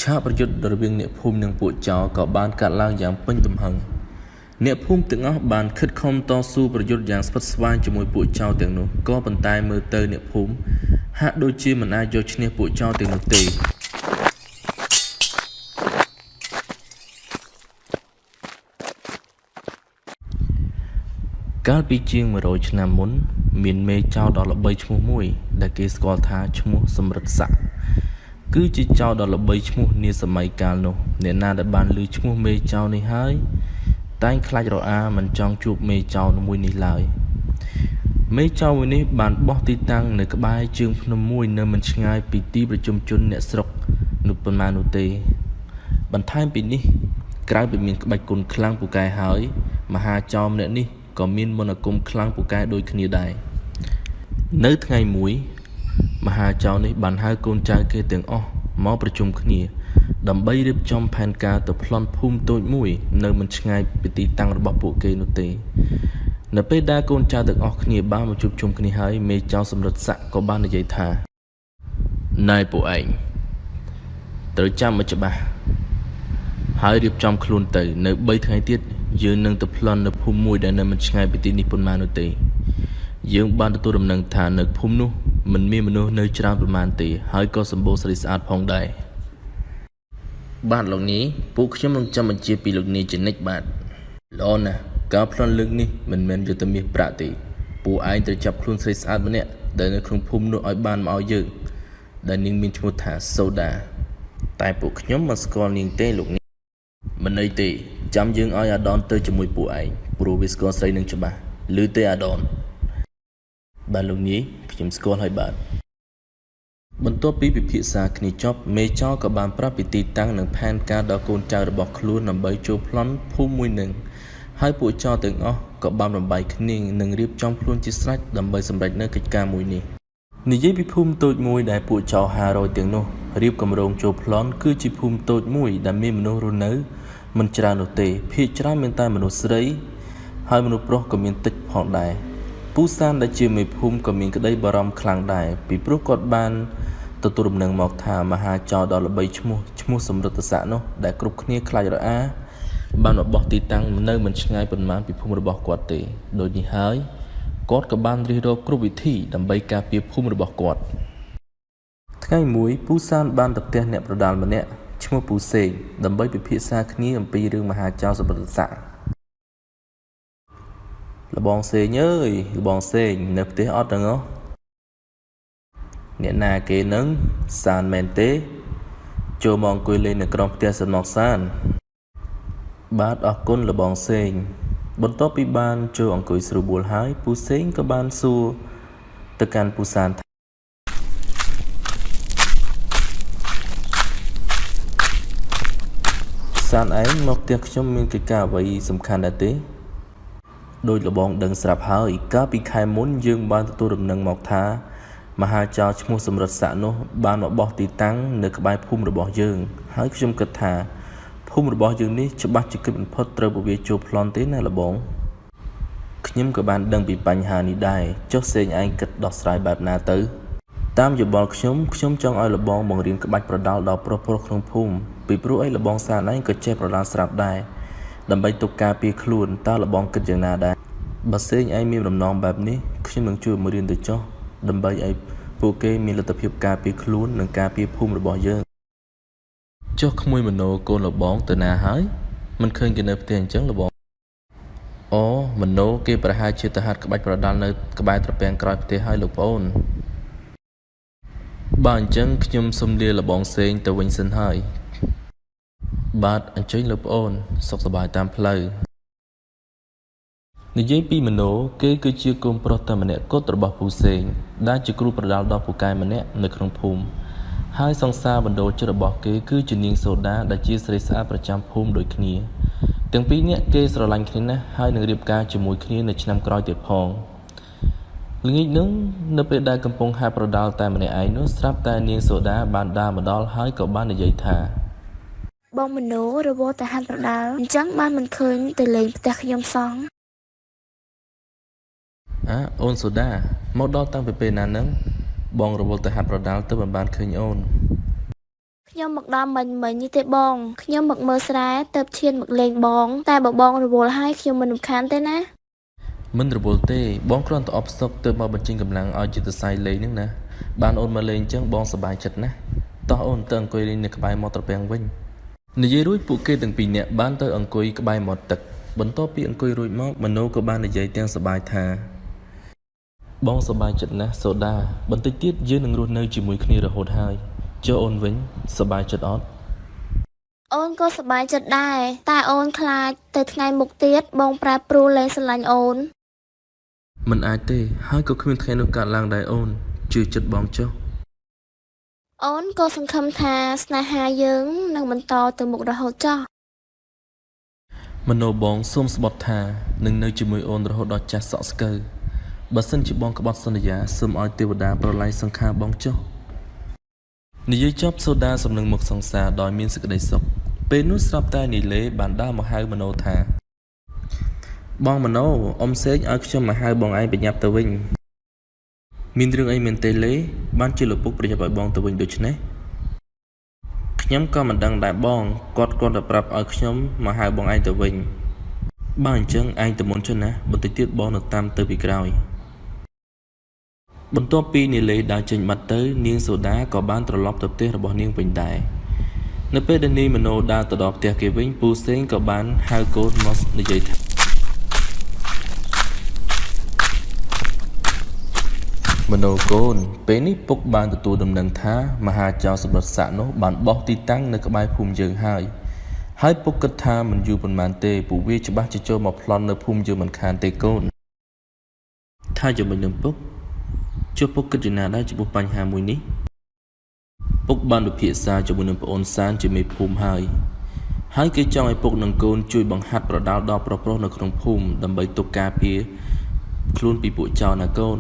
ឆាប្រយុទ្ធរវាងអ្នកភូមិនិងពួកចោរក៏បានកាត់ឡើងយ៉ាងពេញទំហឹងអ្នកភូមិទាំងអស់បានខិតខំតស៊ូប្រយុទ្ធយ៉ាងស្វិតស្វាញជាមួយពួកចោរទាំងនោះក៏ប៉ុន្តែមើលទៅអ្នកភូមិហាក់ដូចជាមិនអាចយកឈ្នះពួកចោរទាំងនោះទេកាលពីជាង100ឆ្នាំមុនមានមេចោរដ៏ល្បីឈ្មោះមួយដែលគេស្គាល់ថាឈ្មោះសំរិទ្ធស័ក្តិគឺជាចោរដ៏ល្បីឈ្មោះនាសម័យកាលនោះអ្នកណាដែលបានឮឈ្មោះមេចោរនេះហើយតែងខ្លាចរអាមិនចង់ជួបមេចោរមួយនេះឡើយមេចោរមួយនេះបានបោះទីតាំងនៅក្បែរជើងភ្នំមួយនៅមិនឆ្ងាយពីទីប្រជុំជនអ្នកស្រុកនោះប៉ុន្មាននោះទេបន្ថែមពីនេះក្រៅពីមានក្បាច់គុណខ្លាំងពូកែហើយមហាចោរម្នាក់នេះក៏មានមន្តអាគមខ្លាំងពូកែដូចគ្នាដែរនៅថ្ងៃមួយមហាចៅនេះបានហៅកូនចៅគេទាំងអស់មកប្រជុំគ្នាដើម្បីរៀបចំផែនការទៅប្លន់ភូមិតូចមួយនៅមិនឆ្ងាយពីទីតាំងរបស់ពួកគេនោះទេនៅពេលដែលកូនចៅទាំងអស់គ្នាបានមកជួបជុំគ្នាហើយមេចៅសំរិទ្ធស័ក្តិក៏បាននិយាយថាណែពួកឯងត្រូវចាំឲ្យច្បាស់ហើយរៀបចំខ្លួនទៅនៅ3ថ្ងៃទៀតយើងនឹងទៅប្លន់នៅភូមិមួយដែលនៅមិនឆ្ងាយពីទីនេះប៉ុន្មាននោះទេយើងបានទទួលដំណឹងថានៅភូមិនោះមិនមានមនុស្សនៅច្រើនប្រមាណទេហើយក៏សម្បូរស្រីស្អាតផងដែរបាទលោកនាយពួកខ្ញុំនឹងចាំបញ្ជាពីលោកនាយជានិច្ចបាទល្អណាស់ការប្លន់លើកនេះមិនមែនយុទ្ធមាសប្រាក់ទេពួកឯងត្រូវចាប់ខ្លួនស្រីស្អាតម្នាក់ដែលនៅក្នុងភូមិនោះឲ្យបានមកឲ្យយើងដែលនាងមានឈ្មោះថាសូដាតែពួកខ្ញុំមិនស្គាល់នាងទេលោកនាយមិនអីទេចាំយើងឲ្យអាដនទៅជាមួយពួកឯងព្រោះវាស្គាល់ស្រីនឹងច្បាស់ឮទេអាដនបាទលោកនាយខ្ញុំស្គាល់ហើយបាទបន្ទាប់ពីពិភាក្សាគ្នាចប់មេចោរក៏បានប្រាប់ពីទីតាំងនិងផែនការដល់កូនចៅរបស់ខ្លួនដើម្បីចូលប្លន់ភូមិមួយនឹងហើយពួកចោរទាំងអស់ក៏បានរំបាយគ្នានិងរៀបចំខ្លួនជាស្រេចដើម្បីសម្រេចនូវកិច្ចការមួយនេះនិយាយពីភូមិតូចមួយដែលពួកចោរ500ទាំងនោះរៀបគម្រោងចូលប្លន់គឺជាភូមិតូចមួយដែលមានមនុស្សរស់នៅមិនច្រើននោះទេភាគច្រើនមានតែមនុស្សស្រីហើយមនុស្សប្រុសក៏មានតិចផងដែរពូសានដែលជាមេភូមិក៏មានក្តីបារម្ភខ្លាំងដែរពីព្រោះគាត់បានទទួលដំណឹងមកថាមហាចោរដ៏ល្បីឈ្មោះសំរិទ្ធស័ក្តិនោះដែលគ្រប់គ្នាខ្លាចរអាបានមកបោះទីតាំងនៅមិនឆ្ងាយប៉ុន្មានពីភូមិរបស់គាត់ទេដូចនេះហើយគាត់ក៏បានរិះរកគ្រប់វិធីដើម្បីការពារភូមិរបស់គាត់ថ្ងៃមួយពូសានបានទៅផ្ទះអ្នកប្រដាល់ម្នាក់ឈ្មោះពូសេងដើម្បីពិភាក្សាគ្នាអំពីរឿងមហាចោរសំរិទ្ធស័ក្តិលបងសេងអើយលបងសេងនៅផ្ទះអត់ទាំងអស់អ្នកណាគេនឹងសានមែនទេចូលមកអង្គុយលេងនៅក្រោមផ្ទះសិនមកសានបាទអរគុណលបងសេងបន្ទាប់ពីបានចូលអង្គុយស្រួលបួលហើយពូសេងក៏បានសួរទៅកាន់ពូសានថាសានឯងមកផ្ទះខ្ញុំមានកិច្ចការអ្វីសំខាន់ដែរទេដោយលបងដឹងស្រាប់ហើយកាលពីខែមុនយើងបានទទួលដំណឹងមកថាមហាចោរឈ្មោះសំរិទ្ធស័ក្តិនោះបានមកបោះទីតាំងនៅក្បែរភូមិរបស់យើងហើយខ្ញុំគិតថាភូមិរបស់យើងនេះច្បាស់ជាគិតបំផុតត្រូវពួកវាចូលប្លន់ទេណាលបងខ្ញុំក៏បានដឹងពីបញ្ហានេះដែរចុះសេងឯងគិតដោះស្រាយបែបណាទៅតាមយោបល់ខ្ញុំចង់ឲ្យលបងបង្រៀនក្បាច់ប្រដាល់ដល់ប្រុសក្នុងភូមិពីព្រោះអីលបងសានឯងក៏ចេះប្រដាល់ស្រាប់ដែរដើម្បីទុកការពារខ្លួនតើលបងគិតយ៉ាងណាដែរបើសេងឯងមានដំណងបែបនេះខ្ញុំនឹងជួយមករៀនទៅចុះដើម្បីឲ្យពួកគេមានលទ្ធភាពការពារខ្លួននិងការពារភូមិរបស់យើងចុះក្មួយមโนកូនលបងទៅណាហើយមិនឃើញគេនៅផ្ទះអញ្ចឹងលបងអូមโนគេប្រហែលជាទៅហាត់ក្បាច់ប្រដាល់នៅក្បែរត្រពាំងក្រោយផ្ទះហើយលោកប្អូនបើអញ្ចឹងខ្ញុំសូមលាលបងសេងទៅវិញសិនហើយបាទអញ្ជើញលោកប្អូនសុខសប្បាយតាមផ្លូវនិយាយពីមโนគេគឺជាកូនប្រុសតែម្នាក់គត់របស់ពូសេងដែលជាគ្រូប្រដាល់ដល់ពូកែម្នាក់នៅក្នុងភូមិហើយសង្សារបណ្ដូលចិត្តរបស់គេគឺជានាងសូដាដែលជាស្រីស្អាតប្រចាំភូមិដូចគ្នាទាំងពីរនាក់គេស្រឡាញ់គ្នាណាស់ហើយនឹងរៀបការជាមួយគ្នានៅឆ្នាំក្រោយទៀតផងល្ងាចនោះនៅពេលដែលកំពុងហាត់ប្រដាល់តែម្នាក់ឯងនោះស្រាប់តែនាងសូដាបានដើរមកដល់ហើយក៏បាននិយាយថាបងមโนរវល់តែហាត់ប្រដាល់អញ្ចឹងបានមិនឃើញទៅលេងផ្ទះខ្ញុំសោះអូនសូដាមកដល់តាំងពីពេលណាហ្នឹងបងរវល់ទៅហាត់ប្រដាល់ទៅមិនបានឃើញអូន ខ្ញុំមកដល់មិញនេះទេបងខ្ញុំមកមើលស្រែទៅឈានមកលេងបងតែបើបងរវល់ហើយខ្ញុំមិនរំខានទេណា មិនរវល់ទេបងគ្រាន់តែអបសុកទៅមកបញ្ចេញកម្លាំងឲ្យចិត្តស័យលេងហ្នឹងណាបានអូនមកលេងអញ្ចឹងបងសប្បាយចិត្តណាស់តោះអូនទៅអង្គុយលេងនៅក្បែរមាត់ត្រពាំងវិញនិយាយរួចពួកគេទាំងពីរនាក់បានទៅអង្គុយក្បែរមាត់ទឹកបន្ទាប់ពីអង្គុយរួចមកមនោក៏បាននិយាយទាំងសប្បាយថាបងសប្បាយចិត្តណាស់សូដាបន្តិចទៀតយើងនឹងរស់នៅជាមួយគ្នារហូតហើយចុះអូនវិញសប្បាយចិត្តអត់អូនក៏សប្បាយចិត្តដែរតែអូនខ្លាចទៅថ្ងៃមុខទៀតបងប្រែប្រួលលែងស្រឡាញ់អូនមិនអាចទេហើយក៏គ្មានថ្ងៃនោះកើតឡើងដែរអូនជឿចិត្តបងចុះអូនក៏សង្ឃឹមថាស្នេហាយើងនឹងបន្តទៅមុខរហូតចុះមនោបងសូមស្បត់ថានឹងនៅជាមួយអូនរហូតដល់ចាស់សក់ស្កើបើសិនជាបងក្បត់សន្យាសូមឲ្យទេវតាប្រឡាយសង្ខារបងចុះនិយាយចប់សូដាសំនឹងមុខសង្សារដោយមានសេចក្តីសុខពេលនោះស្រាប់តែនីលេបានដើរមកហៅមនោថាបងមនោអ៊ំសេងឲ្យខ្ញុំមកហៅបងឯងប្រញាប់ទៅវិញមានរឿងអីមែនទេលេបានជាលោកពុកប្រញាប់ឲ្យបងទៅវិញដូច្នេះខ្ញុំក៏មិនដឹងដែរបងគាត់តែប្រាប់ឲ្យខ្ញុំមកហៅបងឯងទៅវិញបើអញ្ចឹងឯងទៅមុនចុះណាបន្តិចទៀតបងនឹងតាមទៅពីក្រោយបន្ទាប់ពីនីលេដើរចេញបាត់ទៅនាងសូដាក៏បានត្រឡប់ទៅផ្ទះរបស់នាងវិញដែរនៅពេលដែលនាងមនោដើរទៅដល់ផ្ទះគេវិញពូសេងក៏បានហៅកូនមកនិយាយថាមនោកូនពេលនេះពុកបានទទួលដំណឹងថាមហាចៅសម្បត្តិស័ក្តិនោះបានបោះទីតាំងនៅក្បែរភូមិយើងហើយពុកគិតថាមិនយូរប៉ុន្មានទេពួកវាច្បាស់ជាចូលមកប្លន់នៅភូមិយើងមិនខានទេកូនថាយ៉ាងម៉េចនឹងពុកចុះពុកគិតយ៉ាងណាដែរចំពោះបញ្ហាមួយនេះពុកបានពិភាក្សាជាមួយនឹងប្អូនសានជាមេភូមិហើយគេចង់ឲ្យពុកនិងកូនជួយបង្ហាត់ប្រដាល់ដល់ប្រុសៗនៅក្នុងភូមិដើម្បីទប់ការពារខ្លួនពីពួកចោរណាកូន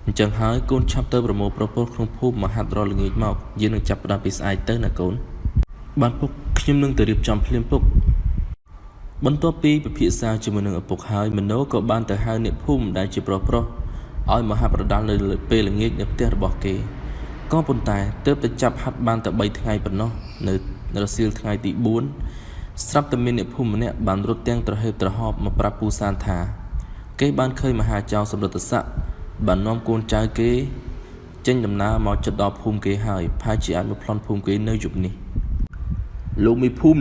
អញ្ចឹងហើយកូនឆាប់ទៅប្រមូលប្រុសៗក្នុងភូមិមកហាត់រល្ងាចមកយើងនឹងចាប់ផ្ដើមពីស្អែកទៅណាកូនបានពុកខ្ញុំនឹងទៅរៀបចំភ្លាមពុកបន្ទាប់ពីពិភាក្សាជាមួយនឹងឪពុកហើយមនោក៏បានទៅហៅអ្នកភូមិដែលជាប្រុសៗឲ្យមកហាត់ប្រដាល់នៅពេលល្ងាចនៅផ្ទះរបស់គេក៏ប៉ុន្តែទើបតែចាប់ហាត់បានតែ3ថ្ងៃប៉ុណ្ណោះនៅរសៀលថ្ងៃទី4ស្រាប់តែមានអ្នកភូមិម្នាក់បានរត់ទាំងត្រហេបត្រហប់មកប្រាប់ពូសានថាគេបានឃើញមហាចៅសម្រិទ្ធស័ក្តិបាននាំកូនចៅគេចេញដំណើរមកជិតដល់ភូមិគេហើយផាជាអាចមកប្លន់ភូមិគេនៅយប់នេះលោកមេភូមិ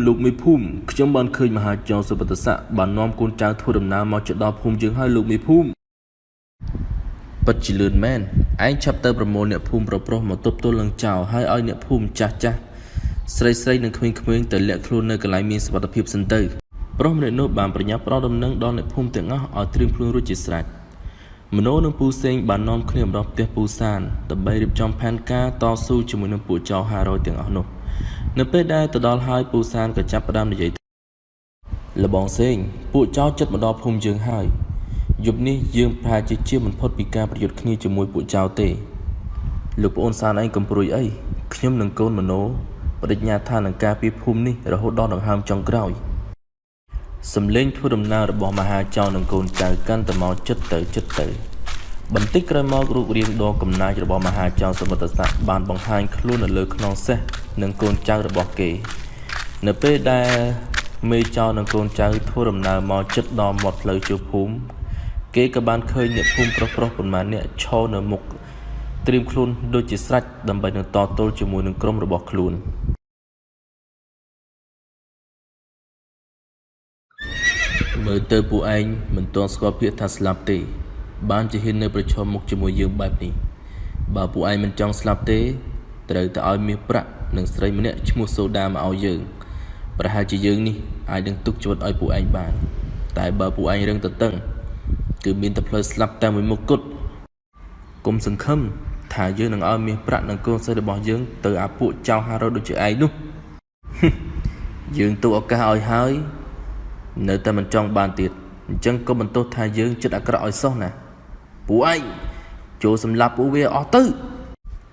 ខ្ញុំបានឃើញមហាចៅសម្រិទ្ធស័ក្តិបាននាំកូនចៅធ្វើដំណើរមកជិតដល់ភូមិយើងហើយលោកមេភូមិពិតជាលឿនមែនឯងឆាប់ទៅប្រមូលអ្នកភូមិប្រុសៗមកទប់ទល់នឹងចៅហើយឲ្យអ្នកភូមិចាស់ស្រីនិងក្មេងៗទៅលាក់ខ្លួននៅកន្លែងមានសុវត្ថិភាពសិនទៅប្រុសម្នាក់នោះបានប្រញាប់ផ្ដល់ដំណឹងដល់អ្នកភូមិទាំងអស់ឲ្យត្រៀមខ្លួនរួចជាស្រេចមនោនិងពូសេងបាននាំគ្នាមកដល់ផ្ទះពូសានដើម្បីរៀបចំផែនការតស៊ូជាមួយនឹងពួកចោរ500ទាំងអស់នោះនៅពេលដែលទៅដល់ហើយពូសានក៏ចាប់ផ្ដើមនិយាយលបងសេងពួកចោរចិត្តមកដល់ភូមិយើងហើយយប់នេះយើងប្រហែលជាមិនផុតពីការប្រយុទ្ធគ្នាជាមួយពួកចៅទេលោកប្អូនសានឯងកំព្រួយអីខ្ញុំនិងកូនមនោបដិញ្ញាថានឹងការពារភូមិនេះរហូតដល់ដង្ហើមចុងក្រោយសំឡេងធ្វើដំណើររបស់មហាចៅនិងកូនចៅកាន់តែមកចិត្តទៅបន្តិចក្រោយមករូបរាងដ៏កំណាចរបស់មហាចៅសមត្ថស័ក្តិបានបង្ហាញខ្លួននៅលើខ្នងសេះនិងកូនចៅរបស់គេនៅពេលដែលមេចៅនិងកូនចៅធ្វើដំណើរមកជិតដល់មាត់ផ្លូវជួរភូមិគេក៏បានឃើញអ្នកភូមិប្រុសៗប៉ុន្មានអ្នកឈរនៅមុខត្រៀមខ្លួនដូចជាស្រេចដើម្បីនឹងតទល់ជាមួយនឹងក្រុមរបស់ខ្លួនមើលទៅពួកឯងមិនទាន់ស្គាល់ពាក្យថាស្លាប់ទេបានជាហ៊ាននៅប្រឈមមុខជាមួយយើងបែបនេះបើពួកឯងមិនចង់ស្លាប់ទេត្រូវតែឲ្យមាសប្រាក់និងស្រីម្នាក់ឈ្មោះសូដាមកឲ្យយើងប្រហែលជាយើងនេះអាចនឹងទុកជីវិតឲ្យពួកឯងបានតែបើពួកឯងរឹងតឹងគឺមានតែផ្លូវស្លាប់តែមួយមុខគត់គុំសង្ឃឹមថាយើងនឹងឲ្យមាសប្រាក់និងកូនស្រីរបស់យើងទៅអាពួកចៅ500ដូចជាឯងនោះយើងទុកឱកាសឲ្យហើយនៅតែមិនចង់បានទៀតអញ្ចឹងក៏បន្ទោសថាយើងចិត្តអាក្រក់ឲ្យសោះណាពួកឯងចូលសម្លាប់ពួកវាអស់ទៅ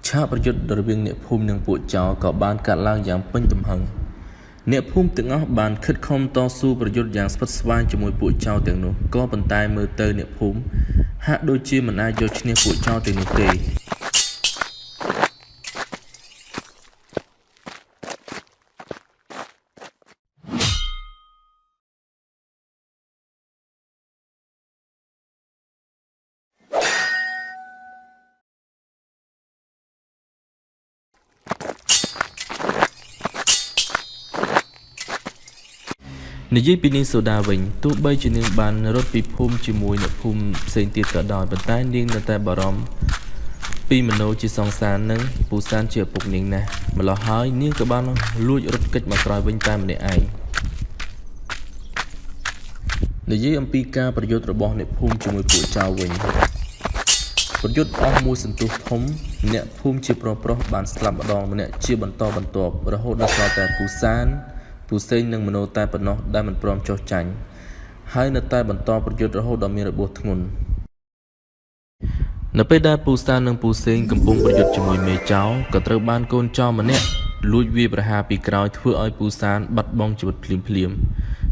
ឆាកប្រយុទ្ធរវាងអ្នកភូមិនិងពួកចៅក៏បានកាត់ឡើងយ៉ាងពេញទំហឹងអ្នកភូមិទាំងអស់បានខិតខំតស៊ូប្រយុទ្ធយ៉ាងស្វិតស្វាញជាមួយពួកចៅទាំងនោះក៏ប៉ុន្តែមើលទៅអ្នកភូមិហាក់ដូចជាមិនអាចយកឈ្នះពួកចៅទាំងនោះទេ និយាយពីនាងសូដាវិញទោះបីជានាងបានរត់ពីភូមិជាមួយអ្នកភូមិផ្សេងទៀតក៏ដោយប៉ុន្តែនាងនៅតែបារម្ភពីមโนជាសង្សារនឹងពូសានជាឪពុកនាងណាស់ម្ល៉េះហើយនាងក៏បានលួចរត់គេចមកក្រោយវិញតែម្នាក់ឯងនិយាយអំពីការប្រយុទ្ធរបស់អ្នកភូមិជាមួយពួកចៅវិញប្រយុទ្ធអស់មួយសន្ទុះធំអ្នកភូមិជាប្រុសបានស្លាប់ម្ដងម្នាក់ជាបន្តបន្ទាប់រហូតដល់ស្លាប់តែពូសានពូសេងនិងមโนតែប៉ុណ្ណោះដែលមិនព្រមចុះចាញ់ហើយនៅតែបន្តប្រយុទ្ធរហូតដល់មានរបួសធ្ងន់នៅពេលដែលពូសាននិងពូសេងកំពុងប្រយុទ្ធជាមួយមេចៅក៏ត្រូវបានកូនចៅម្នាក់លួចវាយប្រហារពីក្រោយធ្វើឲ្យពូសានបាត់បង់ជីវិតភ្លាម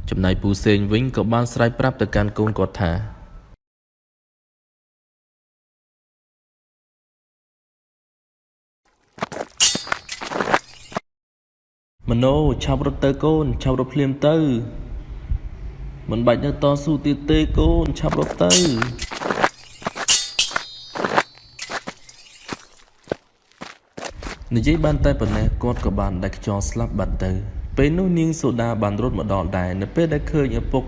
ចំណែកពូសេងវិញក៏បានស្រែកប្រាប់ទៅកាន់កូនគាត់ថាមโนឆាប់រត់ទៅកូនឆាប់រត់ភ្លាមទៅមិនបាច់នៅតស៊ូទៀតទេកូនឆាប់រត់ទៅនិយាយបានតែប៉ុណ្ណេះគាត់ក៏បានដាច់ខ្យល់ស្លាប់បាត់ទៅពេលនោះនាងសូដាបានរត់មកដល់ដែរនៅពេលដែលឃើញឪពុក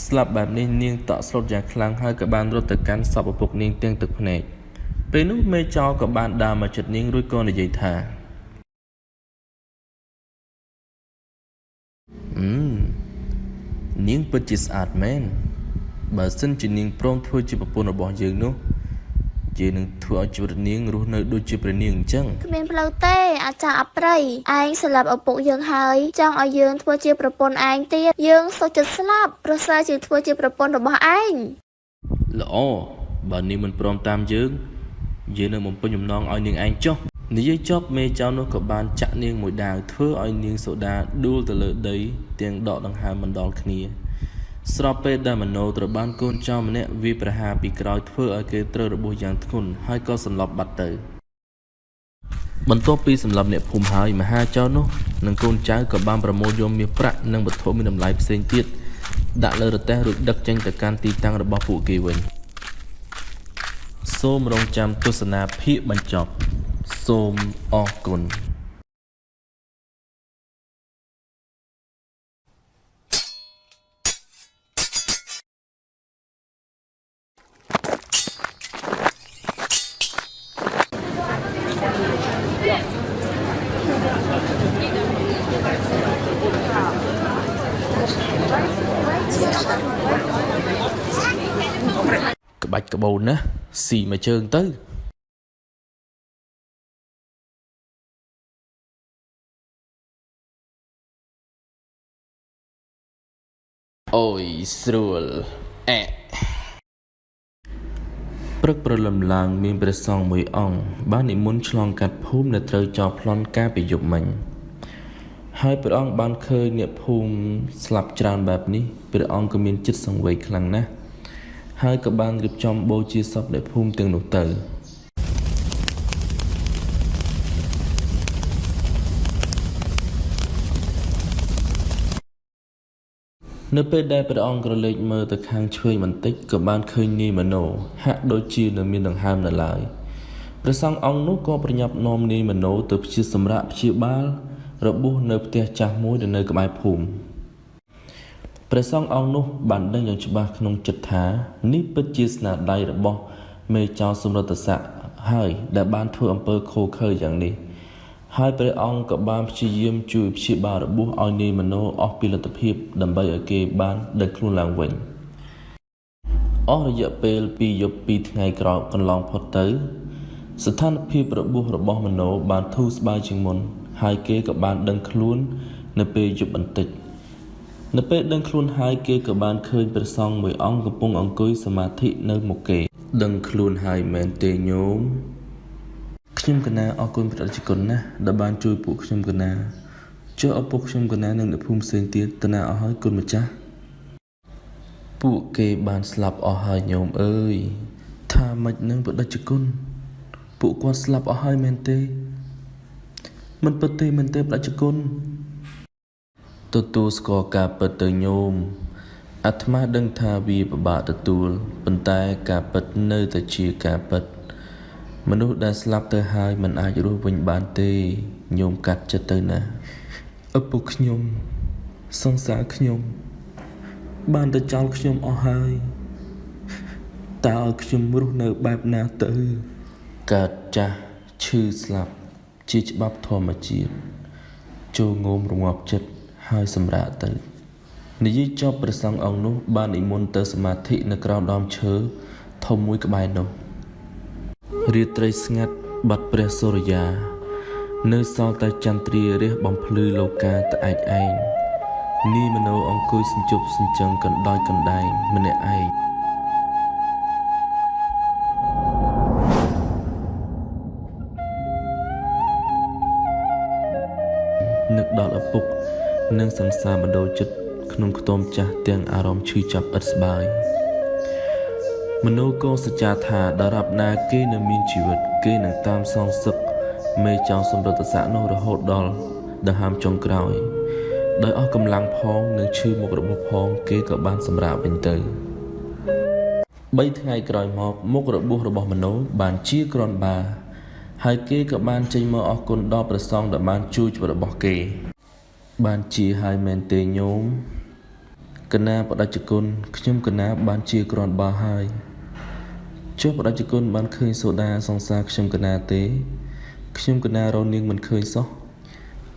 ស្លាប់បែបនេះនាងតក់ស្លុតយ៉ាងខ្លាំងហើយក៏បានរត់ទៅកាន់សពឪពុកនាងទាំងទឹកភ្នែកពេលនោះមេចៅក៏បានដើរមកជិតនាងរួចក៏និយាយថានាងពិតជាស្អាតមែនបើសិនជានាងព្រមធ្វើជាប្រពន្ធរបស់យើងនោះយើងនឹងធ្វើឲ្យជីវិតនាងរស់នៅដូចជាព្រះនាងអញ្ចឹងគ្មានផ្លូវទេអាចារ្យអប្រិយឯងស្លាប់ឪពុកយើងហើយចង់ឲ្យយើងធ្វើជាប្រពន្ធឯងទៀតយើងសុខចិត្តស្លាប់ប្រសើរជាងធ្វើជាប្រពន្ធរបស់ឯងល្អបើនាងមិនព្រមតាមយើងនឹងបំពេញបំណងឲ្យនាងឯងចុះនិយាយចប់មេចៅនោះក៏បានចាក់នាងមួយដាវធ្វើឲ្យនាងសូដាដួលទៅលើដីទាំងដកដង្ហើមមិនដល់គ្នាស្របពេលដែលមโนត្រូវបានកូនចៅម្នាក់វាយប្រហារពីក្រោយធ្វើឲ្យគេត្រូវរបួសយ៉ាងធ្ងន់ហើយក៏សន្លប់បាត់ទៅបន្ទាប់ពីសម្លាប់អ្នកភូមិហើយមហាចៅនោះនិងកូនចៅក៏បានប្រមូលយកមាសប្រាក់និងវត្ថុមានតម្លៃផ្សេងទៀតដាក់លើរទេះរួចដឹកចេញទៅកាន់ទីតាំងរបស់ពួកគេវិញសូមរងចាំទស្សនាភាគបញ្ចប់សូមអរគុណក្បាច់ក្បូនណាស៊ីមួយជើងទៅអូយស្រួលព្រឹកព្រលឹមឡើងមានព្រះសង្ឃមួយអង្គបាននិមន្តឆ្លងកាត់ភូមិដែលត្រូវចោលប្លន់កាលពីយប់មិញហើយព្រះអង្គបានឃើញអ្នកភូមិស្លាប់ច្រើនបែបនេះព្រះអង្គក៏មានចិត្តសង្វេគខ្លាំងណាស់ហើយក៏បានរៀបចំបូជាសពអ្នកភូមិទាំងនោះទៅនៅពេលដែលព្រះអង្គក្រឡេកមើលទៅខាងឆ្វេងបន្តិចក៏បានឃើញនាយមโนហាក់ដូចជានៅមានដង្ហើមនៅឡើយព្រះសង្ឃអង្គនោះក៏ប្រញាប់នាំនាយមโนទៅព្យាសម្រាកព្យាបាលរបួសនៅផ្ទះចាស់មួយដែលនៅក្បែរភូមិព្រះសង្ឃអង្គនោះបានដឹងយ៉ាងច្បាស់ក្នុងចិត្តថានេះពិតជាស្នាដៃរបស់មេចៅសម្រិទ្ធស័ក្តិហើយដែលបានធ្វើអំពើខុសខើយ៉ាងនេះហើយព្រះអង្គក៏បានព្យាយាមជួយព្យាបាលរបួសឲ្យនាយមโนអស់ពីលទ្ធភាពដើម្បីឲ្យគេបានដឹកខ្លួនឡើងវិញអស់រយៈពេល2យប់2ថ្ងៃក្រោយកន្លងផុតទៅស្ថានភាពរបួសរបស់មโนបានធូរស្បើយជាងមុនហើយគេក៏បានដឹងខ្លួននៅពេលយប់បន្តិចនៅពេលដឹងខ្លួនហើយគេក៏បានឃើញព្រះសង្ឃមួយអង្គកំពុងអង្គុយសមាធិនៅមុខគេដឹងខ្លួនហើយមែនទេញោមខ្ញុំកណាអរគុណព្រះរាជគុណណាស់ដែលបានជួយពួកខ្ញុំកណាចុះឪពុកខ្ញុំកណានិងអ្នកភូមិផ្សេងទៀតតណាអស់ហើយគុណម្ចាស់ពួកគេបានស្លាប់អស់ហើយញោមអើយថាម៉េចនឹងព្រះរាជគុណពួកគាត់ស្លាប់អស់ហើយមែនទេមិនពិតទេមែនទេព្រះរាជគុណទទួលស្គាល់ការពិតទៅញោមអាត្មាដឹងថាវាពិបាកទទួលប៉ុន្តែការពិតនៅតែជាការពិតមនុស្សដែលស្លាប់ទៅហើយមិនអាចរស់វិញបានទេញោមកាត់ចិត្តទៅណាឪពុកខ្ញុំសង្សារខ្ញុំ បានតែចោលខ្ញុំអស់ហើយតើឲ្យខ្ញុំរស់នៅបែបណាទៅកើតចាស់ឈឺស្លាប់ជាច្បាប់ធម្មជាតិចូលងោមរងាប់ចិត្តហើយសម្រាកទៅនិយាយចប់ព្រះសង្ឃអង្គនោះបាននិមន្តទៅសមាធិនៅក្រោមដើមឈើធំមួយក្បែរនោះរាត្រីស្ងាត់បាត់ព្រះសូរិយានៅសល់តែចន្ទ្រារះបំភ្លឺលោកាតែឯកឯងនីមโนអង្គុយសញ្ជប់សញ្ជឹងកណ្ដោយកណ្ដែងម្នាក់ឯងនឹកដល់ឪពុកនិងសង្សារបណ្ដូលចិត្តក្នុងខ្ទមចាស់ទាំងអារម្មណ៍ឈឺចាប់ឥតស្បើយមនោក៏សច្ចាថាដរាបណាគេនៅមានជីវិតគេនឹងតាមសងសឹកមេចောင်းសម្រិទ្ធស័ក្តិនោះរហូតដល់ដង្ហើមចុងក្រោយដោយអស់កម្លាំងផងនិងឈឺមុខរបួសផងគេក៏បានសម្រាកវិញទៅ3ថ្ងៃក្រោយមកមុខរបួសរបស់មនោបានជាគ្រាន់បើហើយគេក៏បានចេញមកអរគុណដល់ព្រះសង្ឃដែលបានជួយជីវិតរបស់គេបានជាហើយមែនទេញោមកណាបដិជគុណខ្ញុំកណាបានជាគ្រាន់បើហើយចុះបដិជគុណបានឃើញសូដាសង្សារខ្ញុំកណាទេខ្ញុំកណារនាងមិនឃើញសោះ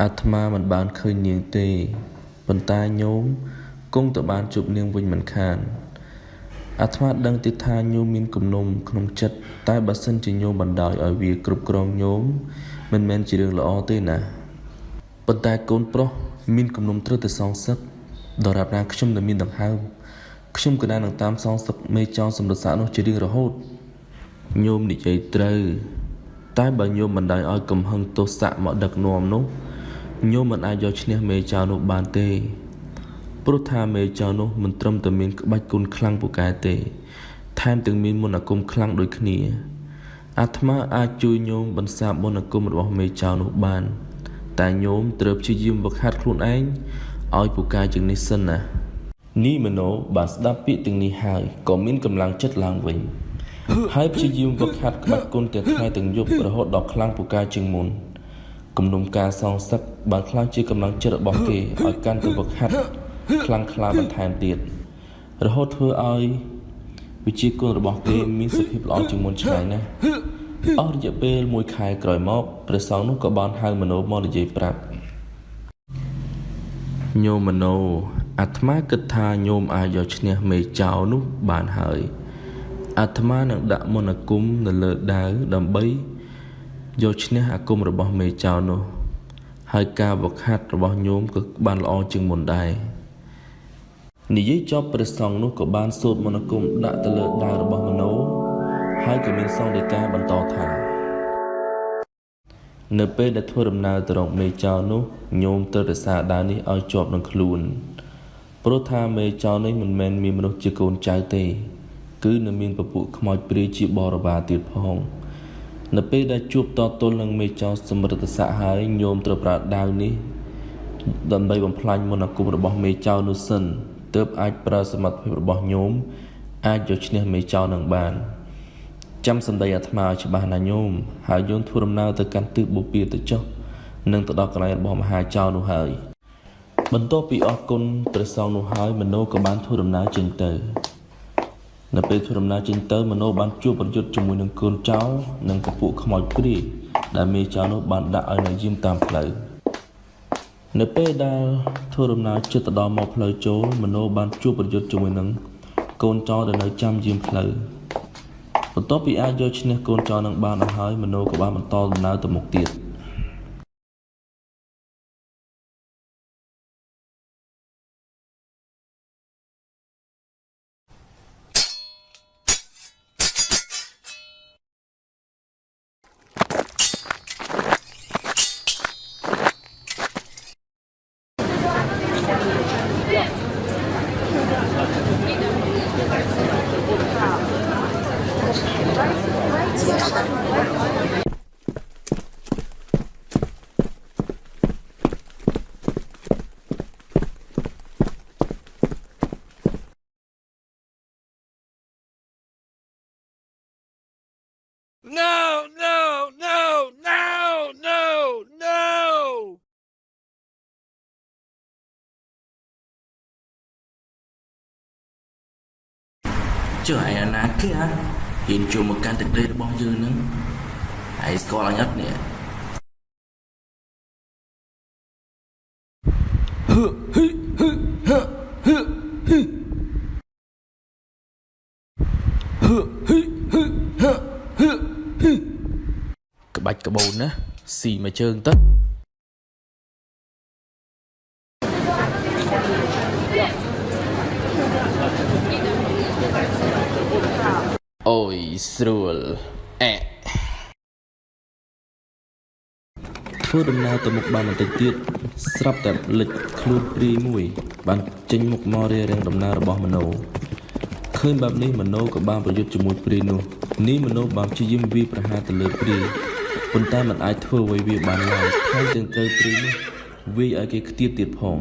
អាត្មាមិនបានឃើញនាងទេប៉ុន្តែញោមគង់តែបានជួបនាងវិញមិនខានអាត្មាដឹងទេថាញោមមានគំនុំក្នុងចិត្តតែបើសិនជាញោមបណ្ដោយឲ្យវាគ្រប់គ្រងញោមមិនមែនជារឿងល្អទេណាប៉ុន្តែកូនប្រុសមានគំនុំត្រូវតែសងសឹកដរាបណាខ្ញុំនៅមានដង្ហើមខ្ញុំក៏នឹងតាមសងសឹកមេចောင်းសម្រិទ្ធស័ក្តិនោះជារៀងរហូតញោមនិយាយត្រូវតែបើញោមមិនដោយឲ្យកំហឹងទោសៈមកដឹកនាំនោះញោមមិនអាចយកឈ្នះមេចៅនោះបានទេព្រោះថាមេចៅនោះមិនត្រឹមតែមានក្បាច់គុណខ្លាំងពូកែទេថែមទាំងមានមន្តអាគមខ្លាំងដូចគ្នាអាត្មាអាចជួយញោមបន្សាបមន្តអាគមរបស់មេចៅនោះបានតែញោមត្រូវព្យាយាមវឹកហាត់ខ្លួនឯងឲ្យពូកែជាងនេះសិនណានីមโนបានស្ដាប់ពាក្យទាំងនេះហើយក៏មានកម្លាំងចិត្តឡើងវិញហើយព្យាយាមវឹកហាត់ក្បាច់គុណទាំងថ្ងៃទាំងយប់រហូតដល់ខ្លាំងពូកែជាងមុនគំនុំការសងសឹកបានខ្លាំងជាកម្លាំងចិត្តរបស់គេឲ្យកាន់តែវឹកហាត់ខ្លាំងក្លាបន្ថែមទៀតរហូតធ្វើឲ្យវិជាគុណរបស់គេមានសភាពល្អជាងមុនឆ្ងាយណាស់អស់រយៈពេល1ខែក្រោយមកព្រះសង្ឃនោះក៏បានហៅមโนមកនិយាយប្រាប់ញោមមโนអាត្មាគិតថាញោមអាចយកឈ្នះមេចៅនោះបានហើយអាត្មានឹងដាក់មន្តអាគមនៅលើដាវដើម្បីយកឈ្នះអាគមរបស់មេចៅនោះហើយការវឹកហាត់របស់ញោមក៏បានល្អជាងមុនដែរនិយាយចប់ព្រះសង្ឃនោះក៏បានសូត្រមន្តអាគមដាក់ទៅលើដាវរបស់មโนហើយក៏មានសង្ឃដីកាបន្តថានៅពេលដែលធ្វើដំណើរទៅរកមេចៅនោះញោមត្រូវរក្សាដាវនេះឲ្យជាប់នឹងខ្លួនព្រោះថាមេចៅនេះមិនមែនមានមនុស្សជាកូនចៅទេគឺនៅមានពពួកខ្មោចព្រាយជាបរិវារទៀតផងនៅពេលដែលជួបតទល់នឹងមេចៅសម្រិទ្ធស័ក្តិហើយញោមត្រូវប្រើដាវនេះដើម្បីបំផ្លាញមន្តអាគមរបស់មេចៅនោះសិនទើបអាចប្រើសមត្ថភាពរបស់ញោមអាចយកឈ្នះមេចៅនឹងបានចាំសម្ដីអាត្មាឲ្យច្បាស់ណាញោមហើយយន្តធ្វើដំណើរទៅកាន់ទិសបូព៌ាទៅចុះនឹងទៅដល់កន្លែងរបស់មហាចៅនោះហើយបន្ទាប់ពីអរគុណព្រះសង្ឃនោះហើយមโนក៏បានធ្វើដំណើរចេញទៅនៅពេលធ្វើដំណើរចេញទៅមโนបានជួបប្រយុទ្ធជាមួយនឹងកូនចៅនិងពពួកខ្មោចព្រាយដែលមេចៅនោះបានដាក់ឲ្យនៅយាមតាមផ្លូវនៅពេលដែលធ្វើដំណើរជិតទៅដល់មកផ្លូវចូលមโนបានជួបប្រយុទ្ធជាមួយនឹងកូនចៅដែលនៅចាំយាមផ្លូវបន្ទាប់ពីអាចយកឈ្នះកូនចៅនឹងបានហើយមโนក៏បានបន្តដំណើរទៅមុខទៀត chứ ai là kia hiện trường một can thực đây là bao nhiêu nữa ai score là nhất nè cái bạch cái bồn á xì mà trơn tất ôi srulធ្វើដំណើរទៅមុខបានបន្តិចទៀតស្រាប់តែលេចខ្លួនព្រាយមួយបានចេញមុខមករារាំងដំណើររបស់មโนឃើញបែបនេះមโนក៏បានប្រយុទ្ធជាមួយព្រាយនោះនេះមโนបានព្យាយាមវាយប្រហារទៅលើព្រាយប៉ុន្តែមិនអាចធ្វើអ្វីវាបានឡើយថែមទាំងត្រូវព្រាយនោះវាយឲ្យគេខ្ទាតទៀតផង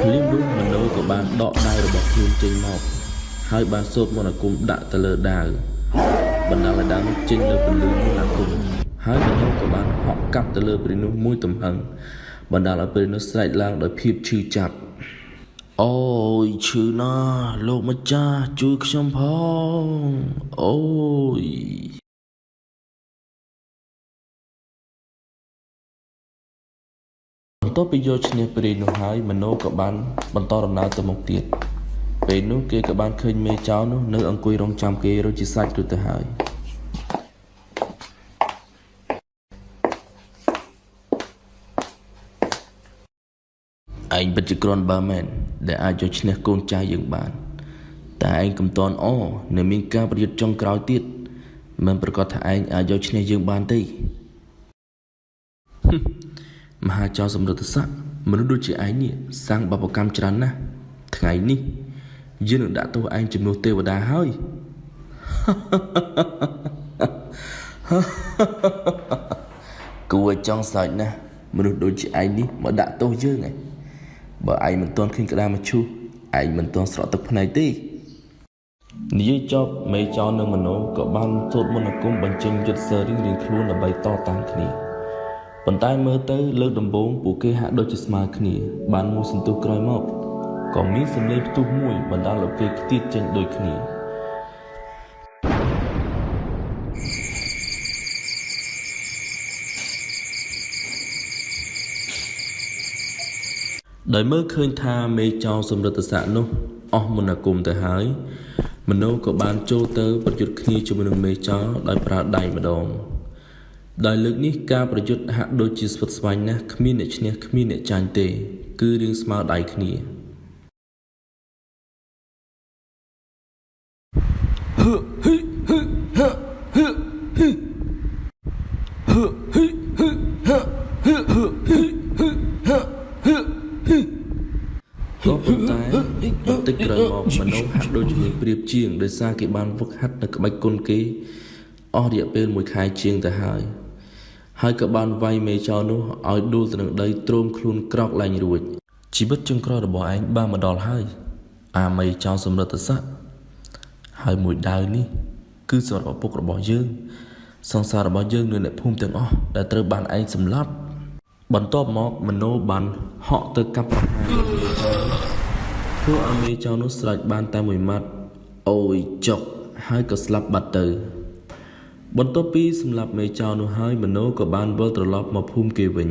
ភ្លាមនោះមโนក៏បានដកដៃរបស់ខ្លួនចេញមកហើយបានសូត្រមន្តអាគមដាក់ទៅលើដាវបណ្ដាលឲ្យដាវនោះចេញនៅពន្លឺមន្តអាគមហើយមโนក៏បានហក់កាប់ទៅលើព្រាយនោះមួយទំហឹងបណ្ដាលឲ្យព្រាយនោះស្រែកឡើងដោយភាពឈឺចាប់អូយឈឺណាស់លោកម្ចាស់ជួយខ្ញុំផងអូយបន្ទាប់ពីយកឈ្នះព្រាយនោះហើយមโนក៏បានបន្តដំណើរទៅមុខទៀតពេលនោះគេក៏បានឃើញមេចៅនោះនៅអង្គុយរងចាំគេរួចជាសាច់រួចទៅហើយឯងពិតជាគ្រាន់បើមែនដែលអាចយកឈ្នះកូនចៅយើងបានតែឯងកុំតន់អនៅមានការប្រយុទ្ធចុងក្រោយទៀតមិនប្រកាសថាឯងអាចយកឈ្នះយើងបានទេមហាចៅសម្រិទ្ធស័ក្តិមនុស្សដូចជាឯងនេះសាងបាបកម្មច្រើនណាស់ថ្ងៃនេះយើងនឹងដាក់ទោសឯងជំនួសទេវតាហើយគួរចង់សើចណាស់មនុស្សដូចជាឯងនេះមកដាក់ទោសយើងឯងបើឯងមិនទាន់ឃើញក្តារមឈូសឯងមិនទាន់ស្រក់ទឹកភ្នែកទេនិយាយចប់មេចៅនិងមโนក៏បានសូត្រមន្តអាគមបញ្ចេញយុទ្ធសាស្ត្ររៀងៗខ្លួនដើម្បីតតាំងគ្នាប៉ុន្តែមើលទៅលើកដំបូងពួកគេហាក់ដូចជាស្មើគ្នាបានមួយសន្ទុះក្រោយមកក៏មានសំឡេងផ្ទុះមួយបណ្ដាលឲ្យគេខ្ទាតចេញដូចគ្នាដោយមើលឃើញថាមេចៅសម្រិទ្ធស័ក្តិនោះអស់មន្តអាគមទៅហើយមโนក៏បានចូលទៅប្រយុទ្ធគ្នាជាមួយនឹងមេចៅដោយប្រើដៃម្ដងដោយលើកនេះការប្រយុទ្ធហាក់ដូចជាស្វិតស្វាញណាស់គ្មានអ្នកឈ្នះគ្មានអ្នកចាញ់ទេគឺរឿងស្មើដៃគ្នាក៏ប៉ុន្តែបន្តិចក្រោយមកមโนហាក់ដូចជាមានប្រៀបជាងដោយសារគេបានវឹកហាត់នៅក្បាច់គុនគេអស់រយៈពេល1ខែជាងទៅហើយក៏បានវាយមេចៅនោះឲ្យដួលទៅនឹងដីទ្រោមខ្លួនក្រោកឡើងរួចជីវិតចុងក្រោយរបស់ឯងបានមកដល់ហើយអាមេចៅសម្រិទ្ធស័ក្តិហើយមួយដាវនេះគឺសម្រាប់ឪពុករបស់យើងសង្សាររបស់យើងនៅអ្នកភូមិទាំងអស់ដែលត្រូវបានឯងសម្លាប់បន្ទាប់មកមโนបានហក់ទៅកាប់ប្រហារមេចៅធ្វើឲ្យមេចៅនោះស្រែកបានតែមួយម៉ាត់អូយចុកហើយក៏ស្លាប់បាត់ទៅបន្ទាប់ពីសម្លាប់មេចៅនោះហើយមโนក៏បានវិលត្រឡប់មកភូមិគេវិញ